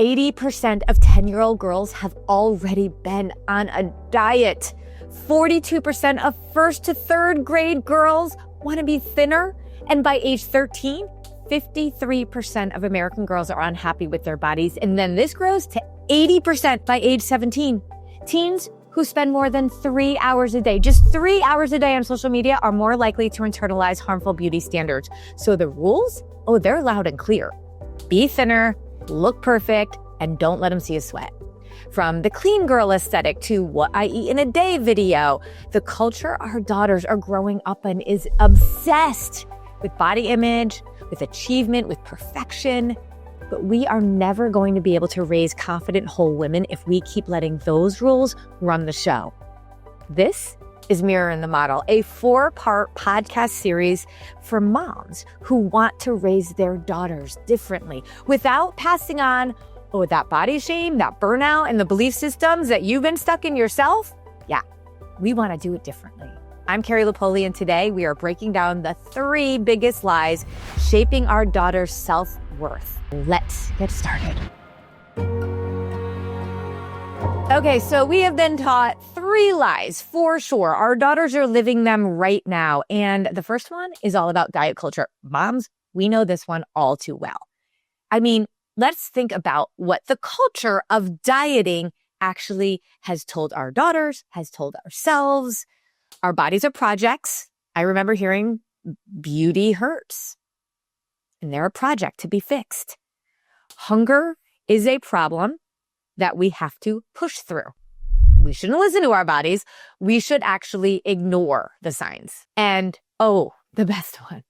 80% of 10-year-old girls have already been on a diet. 42% of first to third grade girls want to be thinner. And by age 13, 53% of American girls are unhappy with their bodies. And then this grows to 80% by age 17. Teens who spend more than 3 hours a day, just 3 hours a day on social media, are more likely to internalize harmful beauty standards. So the rules, they're loud and clear. Be thinner, look perfect, and don't let them see you sweat. From the clean girl aesthetic to what I eat in a day video, the culture our daughters are growing up in is obsessed with body image, with achievement, with perfection. But we are never going to be able to raise confident, whole women if we keep letting those rules run the show. This is Mirror in the Model, a 4-part podcast series for moms who want to raise their daughters differently without passing on, that body shame, that burnout, and the belief systems that you've been stuck in yourself. Yeah, we want to do it differently. I'm Carrie Lipoli, and today we are breaking down the 3 biggest lies shaping our daughters' self-worth. Let's get started. Okay, so we have been taught 3 lies for sure. Our daughters are living them right now. And the first one is all about diet culture. Moms, we know this one all too well. I mean, let's think about what the culture of dieting actually has told our daughters, has told ourselves. Our bodies are projects. I remember hearing beauty hurts, and they're a project to be fixed. Hunger is a problem that we have to push through. We shouldn't listen to our bodies. We should actually ignore the signs. And the best one,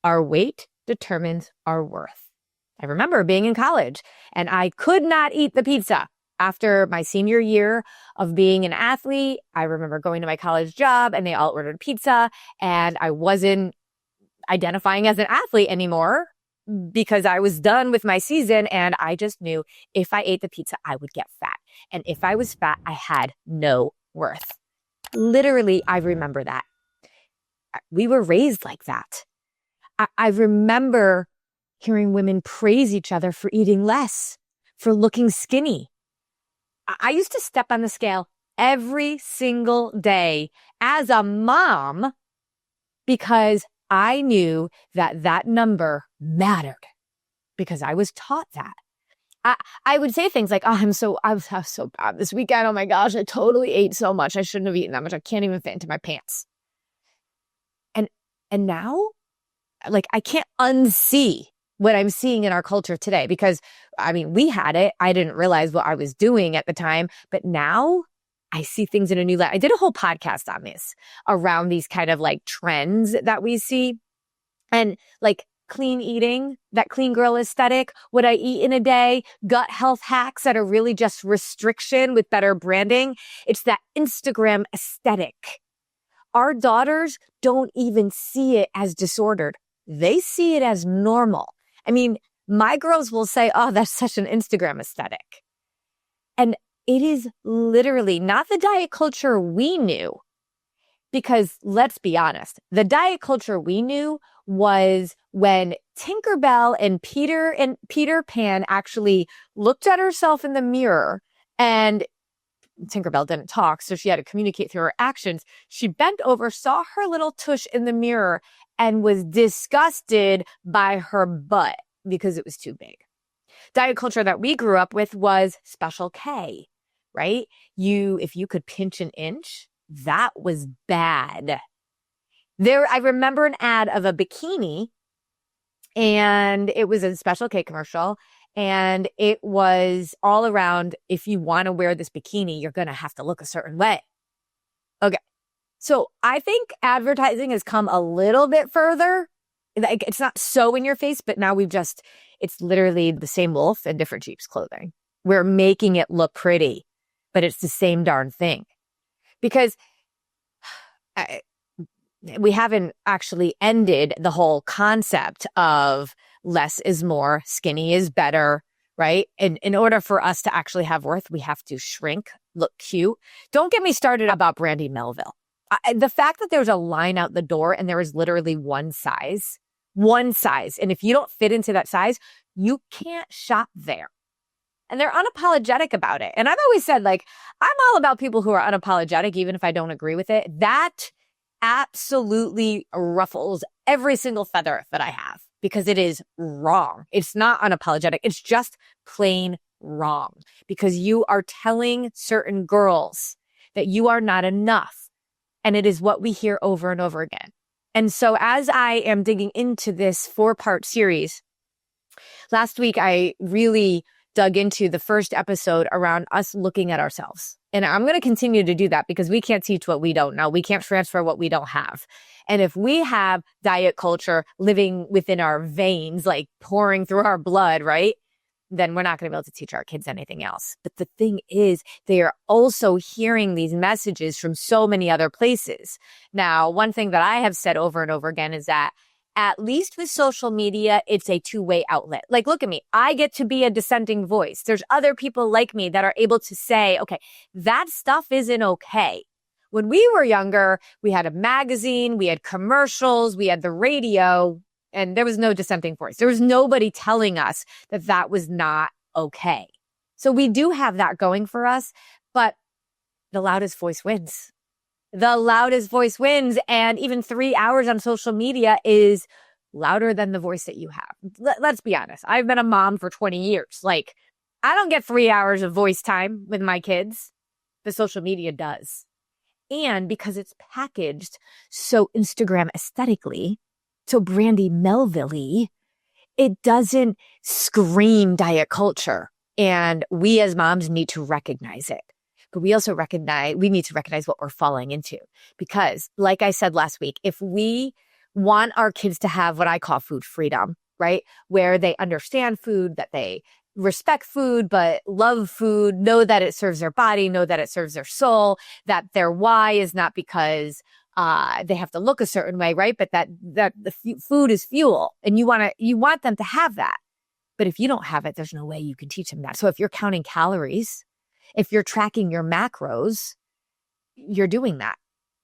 our weight determines our worth. I remember being in college and I could not eat the pizza. After my senior year of being an athlete, I remember going to my college job and they all ordered pizza and I wasn't identifying as an athlete anymore because I was done with my season and I just knew if I ate the pizza, I would get fat. And if I was fat, I had no worth. Literally, I remember that. We were raised like that. I remember hearing women praise each other for eating less, for looking skinny. I used to step on the scale every single day as a mom because I knew that that number mattered because I was taught that. I would say things like, I was so bad this weekend. Oh my gosh, I totally ate so much. I shouldn't have eaten that much. I can't even fit into my pants. And now, I can't unsee what I'm seeing in our culture today because, we had it. I didn't realize what I was doing at the time, but now I see things in a new light. I did a whole podcast on this around these kind of trends that we see and clean eating, that clean girl aesthetic, what I eat in a day, gut health hacks that are really just restriction with better branding. It's that Instagram aesthetic. Our daughters don't even see it as disordered. They see it as normal. My girls will say, that's such an Instagram aesthetic. And it is literally not the diet culture we knew. Because let's be honest, the diet culture we knew was when Tinkerbell and Peter Pan actually looked at herself in the mirror, and Tinkerbell didn't talk, so she had to communicate through her actions. She bent over, saw her little tush in the mirror, and was disgusted by her butt because it was too big. Diet culture that we grew up with was Special K, right? If you could pinch an inch, that was bad. I remember an ad of a bikini, and it was a Special K commercial, and it was all around, if you want to wear this bikini, you're going to have to look a certain way. Okay. So I think advertising has come a little bit further. It's not so in your face, but now it's literally the same wolf in different sheep's clothing. We're making it look pretty, but it's the same darn thing. Because we haven't actually ended the whole concept of less is more, skinny is better, right? And in order for us to actually have worth, we have to shrink, look cute. Don't get me started about Brandy Melville. The fact that there's a line out the door and there is literally one size. And if you don't fit into that size, you can't shop there. and they're unapologetic about it. And I've always said, like, I'm all about people who are unapologetic, even if I don't agree with it. That absolutely ruffles every single feather that I have because it is wrong. It's not unapologetic. It's just plain wrong because you are telling certain girls that you are not enough. And it is what we hear over and over again. And so as I am digging into this 4-part series, last week I really dug into the first episode around us looking at ourselves. And I'm going to continue to do that because we can't teach what we don't know. We can't transfer what we don't have. And if we have diet culture living within our veins, like pouring through our blood, right? Then we're not going to be able to teach our kids anything else. But the thing is, they are also hearing these messages from so many other places. Now, one thing that I have said over and over again is that at least with social media, it's a two-way outlet. Like, look at me. I get to be a dissenting voice. There's other people like me that are able to say, okay, that stuff isn't okay. When we were younger, we had a magazine, we had commercials, we had the radio, and there was no dissenting voice. There was nobody telling us that that was not okay. So we do have that going for us, but the loudest voice wins. The loudest voice wins. And even 3 hours on social media is louder than the voice that you have. Let's be honest. I've been a mom for 20 years. Like, I don't get 3 hours of voice time with my kids, but social media does. And because it's packaged so Instagram aesthetically, so Brandy Melville-y, it doesn't scream diet culture. And we as moms need to recognize it. But we also we need to recognize what we're falling into. Because like I said last week, if we want our kids to have what I call food freedom, right? Where they understand food, that they respect food, but love food, know that it serves their body, know that it serves their soul, that their why is not because they have to look a certain way, right? But that the food is fuel and you want them to have that. But if you don't have it, there's no way you can teach them that. So if you're counting calories, if you're tracking your macros, you're doing that.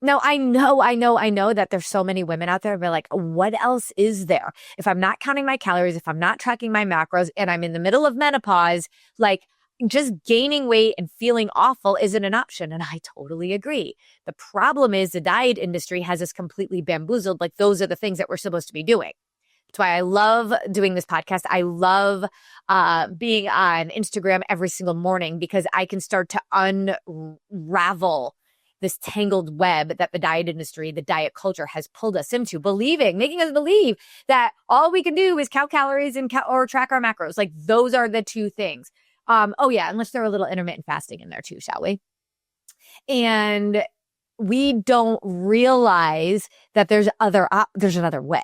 Now, I know that there's so many women out there who are like, what else is there? If I'm not counting my calories, if I'm not tracking my macros, and I'm in the middle of menopause, like just gaining weight and feeling awful isn't an option. And I totally agree. The problem is the diet industry has us completely bamboozled. Like those are the things that we're supposed to be doing. That's why I love doing this podcast. I love being on Instagram every single morning because I can start to unravel this tangled web that the diet industry, the diet culture has pulled us into, making us believe that all we can do is count calories and or track our macros. Like those are the two things. Oh yeah, and let's throw a little intermittent fasting in there too, shall we? And we don't realize that there's another way.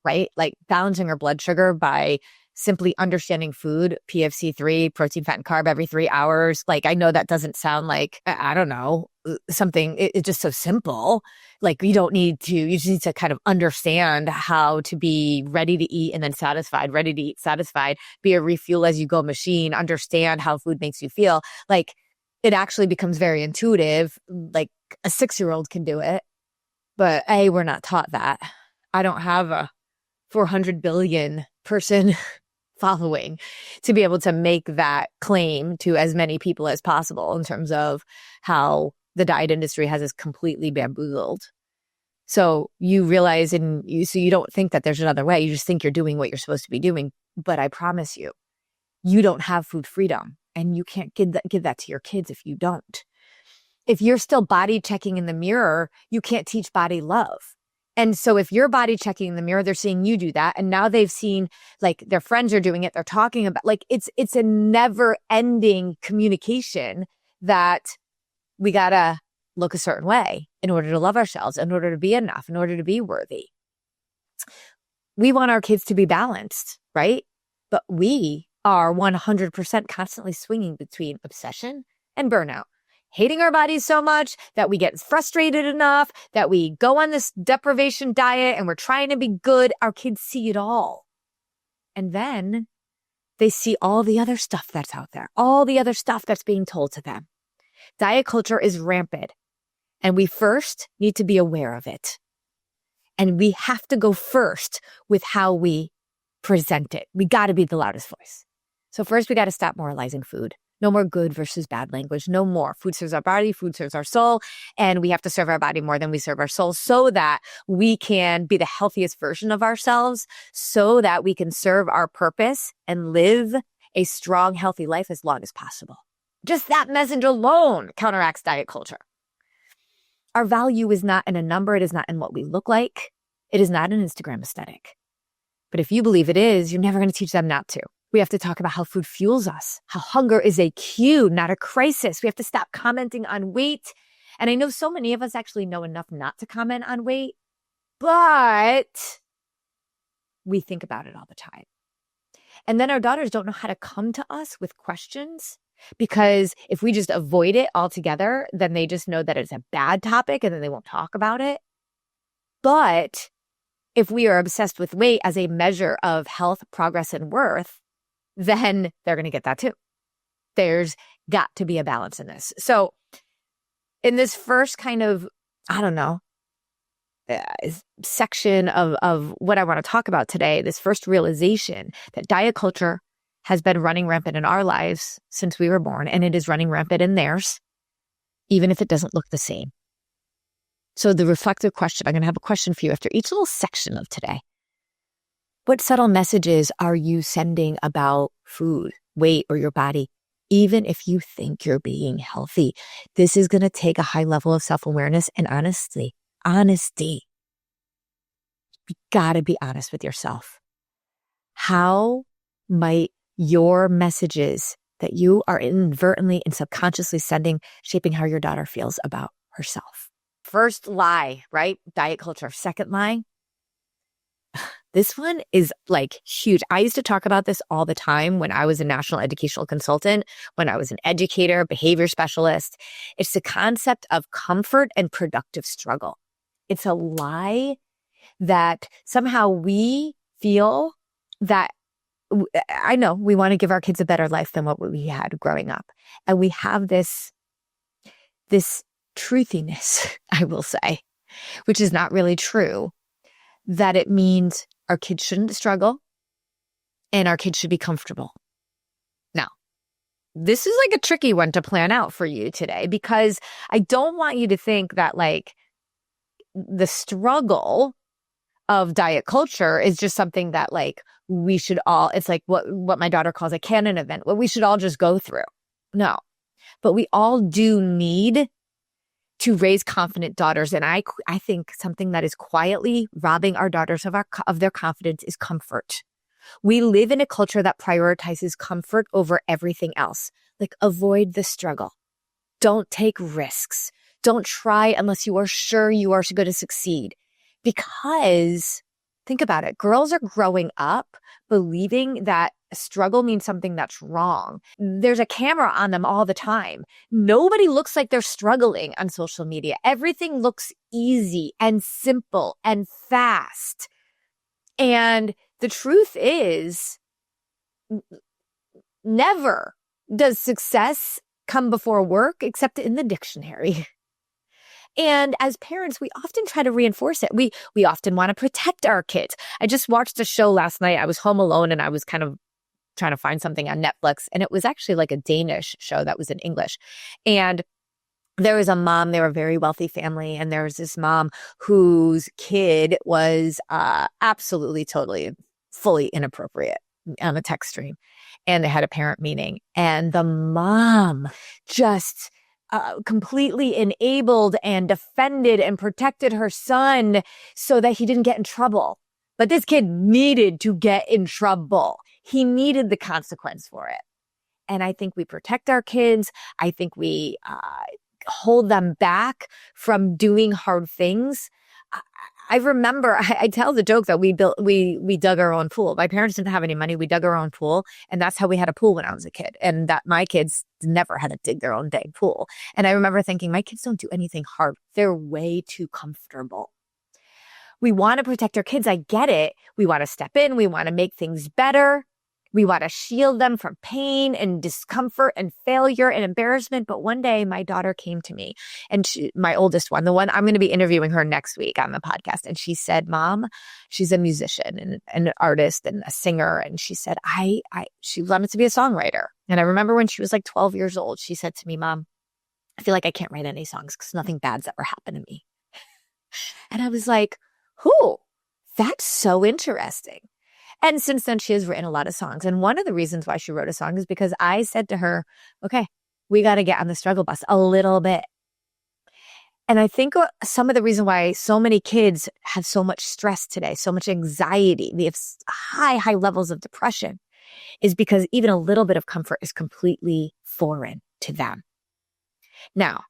Right? Like balancing our blood sugar by simply understanding food, PFC3, protein, fat, and carb every 3 hours. Like, I know that doesn't sound like, I don't know, something, it's just so simple. Like you just need to kind of understand how to be ready to eat and then satisfied, ready to eat, satisfied, be a refuel as you go machine, understand how food makes you feel. Like it actually becomes very intuitive. Like a 6-year-old can do it, but we're not taught that. I don't have a 400 billion person following to be able to make that claim to as many people as possible in terms of how the diet industry has us completely bamboozled. So you realize so you don't think that there's another way. You just think you're doing what you're supposed to be doing. But I promise you, you don't have food freedom and you can't give that to your kids if you don't. If you're still body checking in the mirror, you can't teach body love. And so if you're body checking in the mirror, they're seeing you do that. And now they've seen like their friends are doing it. They're talking about like, it's a never ending communication that we got to look a certain way in order to love ourselves, in order to be enough, in order to be worthy. We want our kids to be balanced, right? But we are 100% constantly swinging between obsession and burnout. Hating our bodies so much that we get frustrated enough that we go on this deprivation diet and we're trying to be good. Our kids see it all. And then they see all the other stuff that's out there, all the other stuff that's being told to them. Diet culture is rampant and we first need to be aware of it. And we have to go first with how we present it. We got to be the loudest voice. So first, we got to stop moralizing food. No more good versus bad language. No more. Food serves our body, food serves our soul, and we have to serve our body more than we serve our soul so that we can be the healthiest version of ourselves, so that we can serve our purpose and live a strong, healthy life as long as possible. Just that message alone counteracts diet culture. Our value is not in a number. It is not in what we look like. It is not an Instagram aesthetic. But if you believe it is, you're never going to teach them not to. We have to talk about how food fuels us, how hunger is a cue, not a crisis. We have to stop commenting on weight. And I know so many of us actually know enough not to comment on weight, but we think about it all the time. And then our daughters don't know how to come to us with questions, because if we just avoid it altogether, then they just know that it's a bad topic and then they won't talk about it. But if we are obsessed with weight as a measure of health, progress, and worth, then they're going to get that too. There's got to be a balance in this. So in this first kind of, section of what I want to talk about today, this first realization that diet culture has been running rampant in our lives since we were born, and it is running rampant in theirs, even if it doesn't look the same. So the reflective question, I'm going to have a question for you after each little section of today. What subtle messages are you sending about food, weight, or your body, even if you think you're being healthy? This is going to take a high level of self-awareness and honesty. You got to be honest with yourself. How might your messages that you are inadvertently and subconsciously sending shaping how your daughter feels about herself? First lie, right? Diet culture. Second lie. This one is like huge. I used to talk about this all the time when I was a national educational consultant, when I was an educator, behavior specialist. It's the concept of comfort and productive struggle. It's a lie that somehow we feel that, I know we want to give our kids a better life than what we had growing up. And we have this truthiness, I will say, which is not really true, that it means our kids shouldn't struggle and our kids should be comfortable. Now, this is like a tricky one to plan out for you today, because I don't want you to think that like the struggle of diet culture is just something that like we should all, it's like what my daughter calls a canon event, what we should all just go through. No, but we all do need to raise confident daughters. And I think something that is quietly robbing our daughters of their confidence is comfort. We live in a culture that prioritizes comfort over everything else. Like, avoid the struggle. Don't take risks. Don't try unless you are sure you are going to succeed. Because think about it. Girls are growing up believing that struggle means something that's wrong. There's a camera on them all the time. Nobody looks like they're struggling on social media. Everything looks easy and simple and fast. And the truth is, never does success come before work except in the dictionary. And as parents, we often try to reinforce it. We often want to protect our kids. I just watched a show last night. I was home alone and I was kind of trying to find something on Netflix. And it was actually like a Danish show that was in English. And there was a mom, they were a very wealthy family. And there was this mom whose kid was absolutely, totally, fully inappropriate on a text stream. And they had a parent meeting. And the mom just completely enabled and defended and protected her son so that he didn't get in trouble. But this kid needed to get in trouble. He needed the consequence for it. And I think we protect our kids. I think we hold them back from doing hard things. I remember, I tell the joke that we dug our own pool. My parents didn't have any money. We dug our own pool. And that's how we had a pool when I was a kid. And that my kids never had to dig their own dang pool. And I remember thinking, my kids don't do anything hard. They're way too comfortable. We want to protect our kids. I get it. We want to step in. We want to make things better. We want to shield them from pain and discomfort and failure and embarrassment. But one day my daughter came to me, and my oldest one, the one I'm going to be interviewing her next week on the podcast. And she said, Mom, she's a musician and an artist and a singer. And she said, she wanted to be a songwriter. And I remember when she was like 12 years old, she said to me, Mom, I feel like I can't write any songs because nothing bad's ever happened to me. And I was like, that's so interesting. And since then, she has written a lot of songs. And one of the reasons why she wrote a song is because I said to her, okay, we got to get on the struggle bus a little bit. And I think some of the reason why so many kids have so much stress today, so much anxiety, they have high levels of depression, is because even a little bit of comfort is completely foreign to them. Now,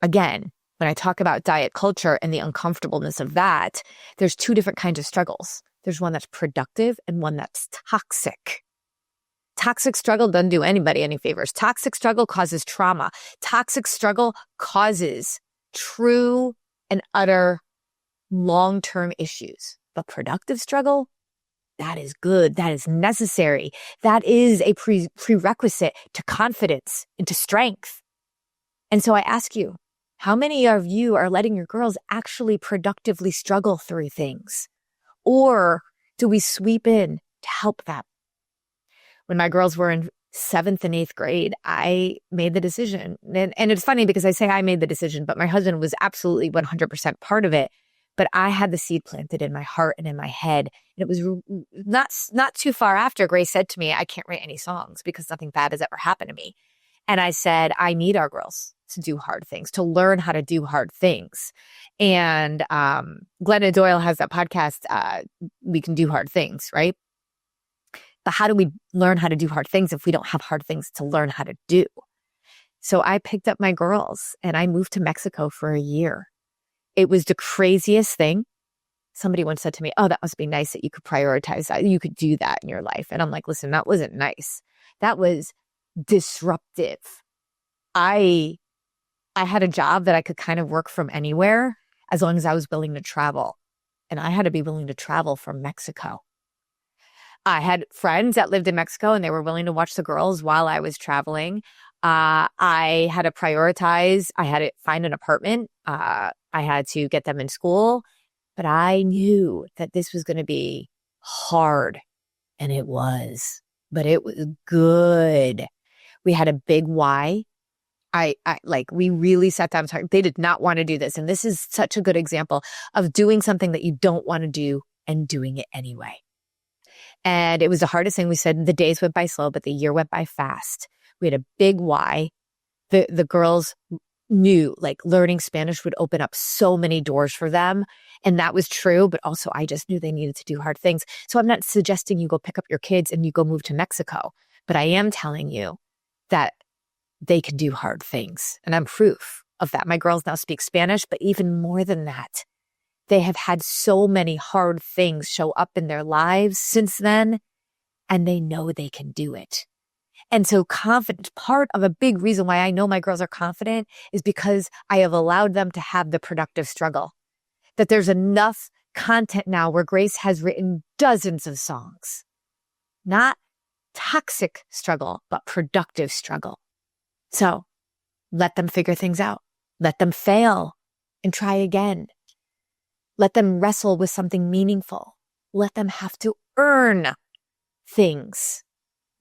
again, when I talk about diet culture and the uncomfortableness of that, there's two different kinds of struggles. There's one that's productive and one that's toxic. Toxic struggle doesn't do anybody any favors. Toxic struggle causes trauma. Toxic struggle causes true and utter long-term issues. But productive struggle, that is good. That is necessary. That is a prerequisite to confidence and to strength. And so I ask you, how many of you are letting your girls actually productively struggle through things? Or do we sweep in to help them? When my girls were in 7th and 8th grade, I made the decision. And it's funny because I say I made the decision, but my husband was absolutely 100% part of it. But I had the seed planted in my heart and in my head. And it was not too far after Grace said to me, I can't write any songs because nothing bad has ever happened to me. And I said, I need our girls to do hard things, to learn how to do hard things. And Glennon Doyle has that podcast, We Can Do Hard Things, right? But how do we learn how to do hard things if we don't have hard things to learn how to do? So I picked up my girls and I moved to Mexico for a year. It was the craziest thing. Somebody once said to me, oh, that must be nice that you could prioritize that. You could do that in your life. And I'm like, listen, that wasn't nice. That was disruptive. I had a job that I could kind of work from anywhere as long as I was willing to travel. And I had to be willing to travel from Mexico. I had friends that lived in Mexico and they were willing to watch the girls while I was traveling. I had to prioritize. I had to find an apartment. I had to get them in school. But I knew that this was going to be hard. And it was. But it was good. We had a big why. We really sat down and talked. They did not want to do this. And this is such a good example of doing something that you don't want to do and doing it anyway. And it was the hardest thing. We said the days went by slow, but the year went by fast. We had a big why. The girls knew like learning Spanish would open up so many doors for them. And that was true. But also I just knew they needed to do hard things. So I'm not suggesting you go pick up your kids and you go move to Mexico. But I am telling you that they can do hard things. And I'm proof of that. My girls now speak Spanish, but even more than that, they have had so many hard things show up in their lives since then, and they know they can do it. And so confidence, part of a big reason why I know my girls are confident is because I have allowed them to have the productive struggle. That there's enough content now where Grace has written dozens of songs. Not toxic struggle, but productive struggle. So let them figure things out. Let them fail and try again. Let them wrestle with something meaningful. Let them have to earn things,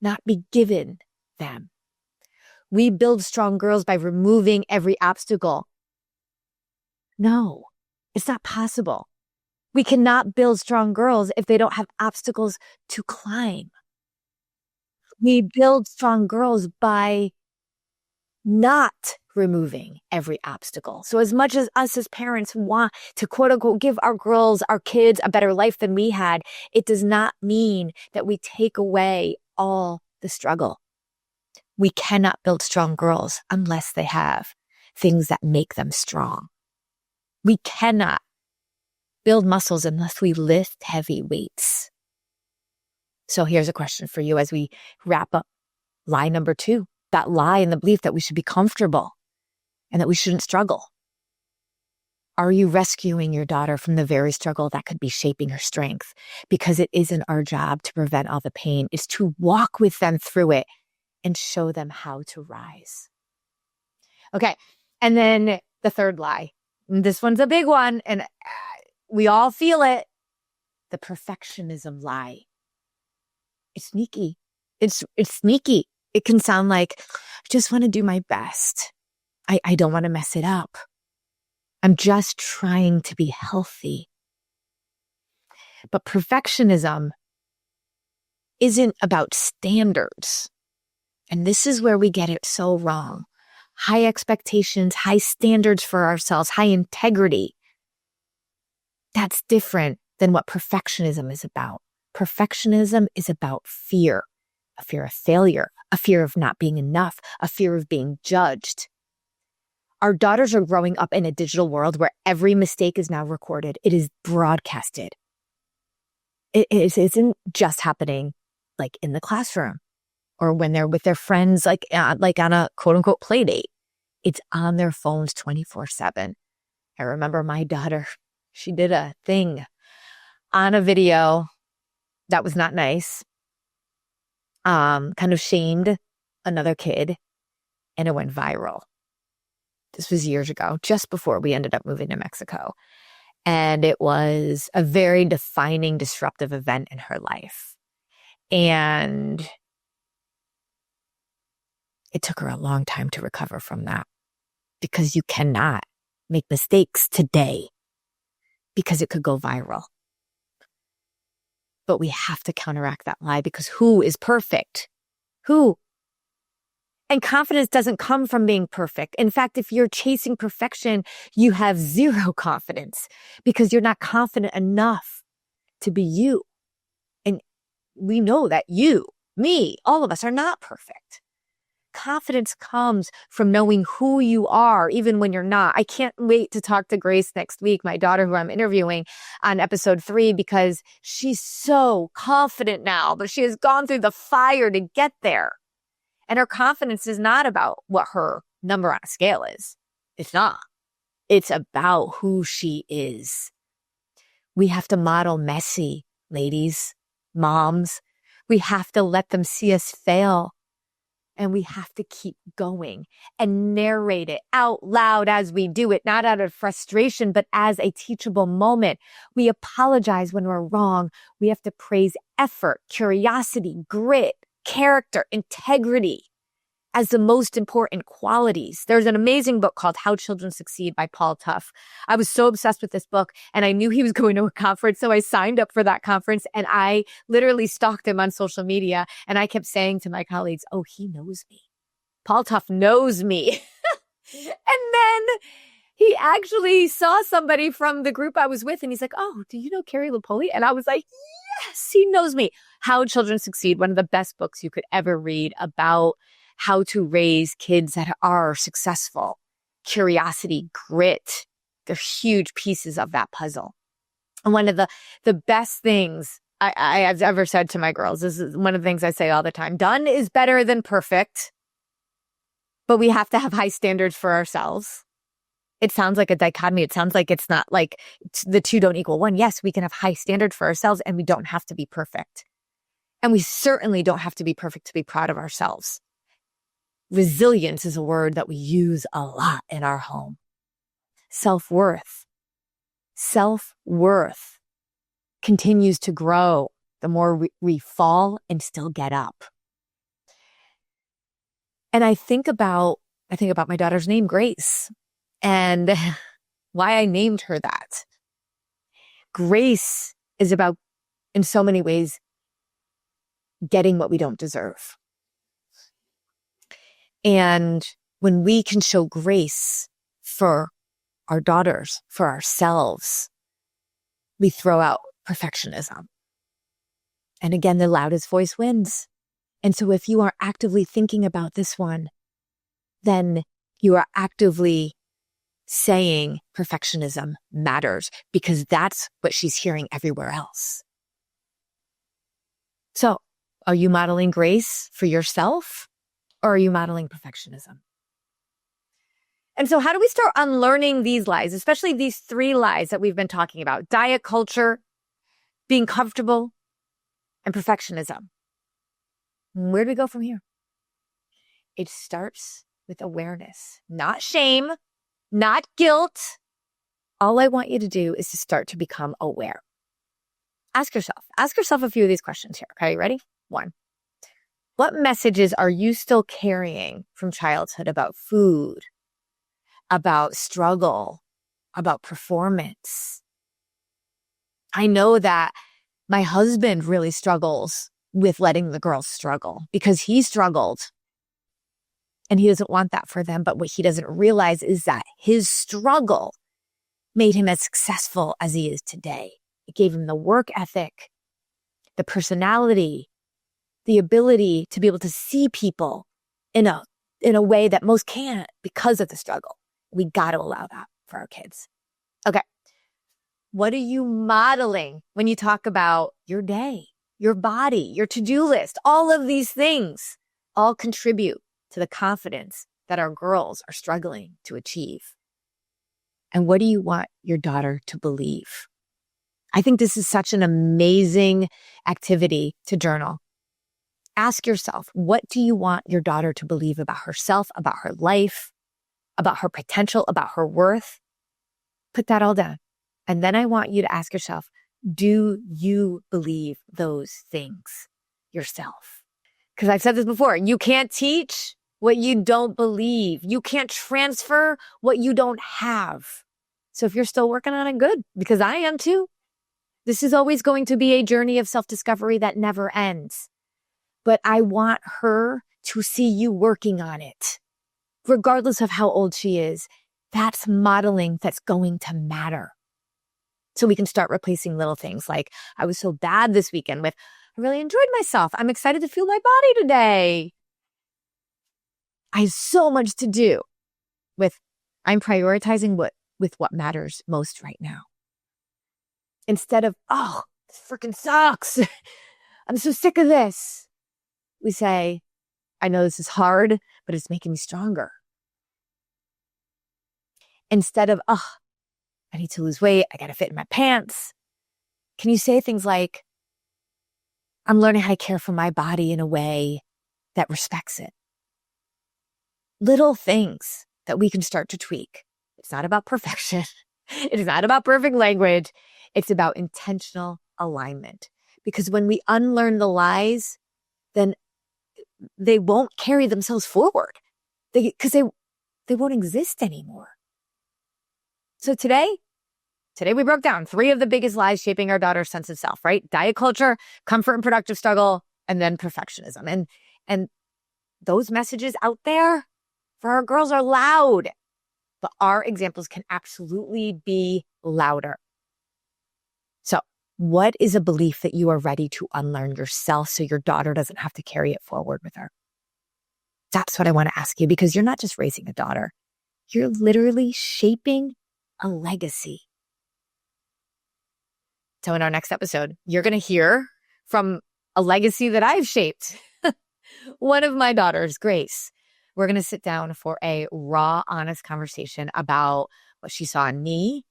not be given them. We build strong girls by removing every obstacle. No, it's not possible. We cannot build strong girls if they don't have obstacles to climb. We build strong girls by not removing every obstacle. So as much as us as parents want to quote unquote give our girls, our kids a better life than we had, it does not mean that we take away all the struggle. We cannot build strong girls unless they have things that make them strong. We cannot build muscles unless we lift heavy weights. So here's a question for you as we wrap up lie number 2. That lie and the belief that we should be comfortable and that we shouldn't struggle. Are you rescuing your daughter from the very struggle that could be shaping her strength? Because it isn't our job to prevent all the pain. It's to walk with them through it and show them how to rise. Okay. And then the third lie. And this one's a big one, and we all feel it. The perfectionism lie. It's sneaky. It's sneaky. It can sound like, I just want to do my best. I don't want to mess it up. I'm just trying to be healthy. But perfectionism isn't about standards. And this is where we get it so wrong. High expectations, high standards for ourselves, high integrity. That's different than what perfectionism is about. Perfectionism is about fear, a fear of failure, a fear of not being enough, a fear of being judged. Our daughters are growing up in a digital world where every mistake is now recorded. It is broadcasted. It isn't just happening like in the classroom or when they're with their friends, like on a quote unquote play date. It's on their phones 24/7. I remember my daughter, she did a thing on a video that was not nice, kind of shamed another kid, and it went viral. This was years ago, just before we ended up moving to Mexico. And it was a very defining, disruptive event in her life. And it took her a long time to recover from that, because you cannot make mistakes today because it could go viral. But we have to counteract that lie, because who is perfect? Who? And confidence doesn't come from being perfect. In fact, if you're chasing perfection, you have zero confidence because you're not confident enough to be you. And we know that you, me, all of us are not perfect. Confidence comes from knowing who you are, even when you're not. I can't wait to talk to Grace next week, my daughter who I'm interviewing on episode 3, because she's so confident now, but she has gone through the fire to get there. And her confidence is not about what her number on a scale is. It's not. It's about who she is. We have to model messy, ladies, moms. We have to let them see us fail. And we have to keep going and narrate it out loud as we do it, not out of frustration, but as a teachable moment. We apologize when we're wrong. We have to praise effort, curiosity, grit, character, integrity as the most important qualities. There's an amazing book called How Children Succeed by Paul Tough. I was so obsessed with this book, and I knew he was going to a conference, so I signed up for that conference, and I literally stalked him on social media, and I kept saying to my colleagues, oh, he knows me. Paul Tough knows me. And then he actually saw somebody from the group I was with, and he's like, oh, do you know Carrie Lipoli? And I was like, yes, he knows me. How Children Succeed, one of the best books you could ever read about how to raise kids that are successful. Curiosity, grit, they're huge pieces of that puzzle. And one of the best things I've ever said to my girls, this is one of the things I say all the time, done is better than perfect, but we have to have high standards for ourselves. It sounds like a dichotomy. It sounds like it's not like the two don't equal one. Yes, we can have high standards for ourselves, and we don't have to be perfect. And we certainly don't have to be perfect to be proud of ourselves. Resilience is a word that we use a lot in our home. Self-worth. Self-worth continues to grow the more we fall and still get up. And I think about my daughter's name, Grace, and why I named her that. Grace is about, in so many ways, getting what we don't deserve. And when we can show grace for our daughters, for ourselves, we throw out perfectionism. And again, the loudest voice wins. And so if you are actively thinking about this one, then you are actively saying perfectionism matters, because that's what she's hearing everywhere else. So, are you modeling grace for yourself, or are you modeling perfectionism? And so how do we start unlearning these lies, especially these 3 lies that we've been talking about? Diet culture, being comfortable, and perfectionism. Where do we go from here? It starts with awareness, not shame, not guilt. All I want you to do is to start to become aware. Ask yourself a few of these questions here. Okay, you ready? 1, what messages are you still carrying from childhood about food, about struggle, about performance? I know that my husband really struggles with letting the girls struggle because he struggled and he doesn't want that for them. But what he doesn't realize is that his struggle made him as successful as he is today. It gave him the work ethic, the personality, the ability to be able to see people in a way that most can't because of the struggle. We got to allow that for our kids. Okay. What are you modeling when you talk about your day, your body, your to-do list? All of these things all contribute to the confidence that our girls are struggling to achieve. And what do you want your daughter to believe? I think this is such an amazing activity to journal. Ask yourself, what do you want your daughter to believe about herself, about her life, about her potential, about her worth? Put that all down. And then I want you to ask yourself, do you believe those things yourself? Because I've said this before, you can't teach what you don't believe. You can't transfer what you don't have. So if you're still working on it, good, because I am too. This is always going to be a journey of self-discovery that never ends. But I want her to see you working on it, regardless of how old she is. That's modeling that's going to matter. So we can start replacing little things like, I was so bad this weekend with, I really enjoyed myself. I'm excited to feel my body today. I have so much to do with, I'm prioritizing what matters most right now. Instead of, oh, this freaking sucks. I'm so sick of this. We say, I know this is hard, but it's making me stronger. Instead of, oh, I need to lose weight. I got to fit in my pants. Can you say things like, I'm learning how to care for my body in a way that respects it? Little things that we can start to tweak. It's not about perfection. It is not about perfect language. It's about intentional alignment. Because when we unlearn the lies, then they won't carry themselves forward. Because they won't exist anymore. So today we broke down 3 of the biggest lies shaping our daughter's sense of self, right? Diet culture, comfort and productive struggle, and then perfectionism. And those messages out there for our girls are loud, but our examples can absolutely be louder. So what is a belief that you are ready to unlearn yourself so your daughter doesn't have to carry it forward with her? That's what I want to ask you, because you're not just raising a daughter. You're literally shaping a legacy. So in our next episode, you're going to hear from a legacy that I've shaped. One of my daughters, Grace. We're going to sit down for a raw, honest conversation about what she saw in me,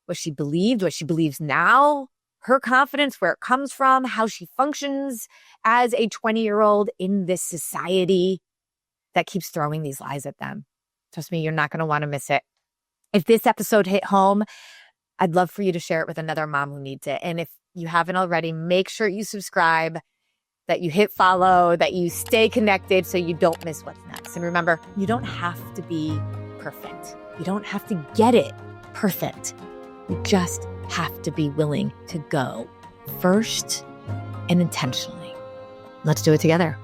what she believed, what she believes now, her confidence, where it comes from, how she functions as a 20-year-old in this society that keeps throwing these lies at them. Trust me, you're not going to want to miss it. If this episode hit home, I'd love for you to share it with another mom who needs it. And if you haven't already, make sure you subscribe, that you hit follow, that you stay connected so you don't miss what's next. And remember, you don't have to be perfect. You don't have to get it perfect. You just have to be willing to go first and intentionally. Let's do it together.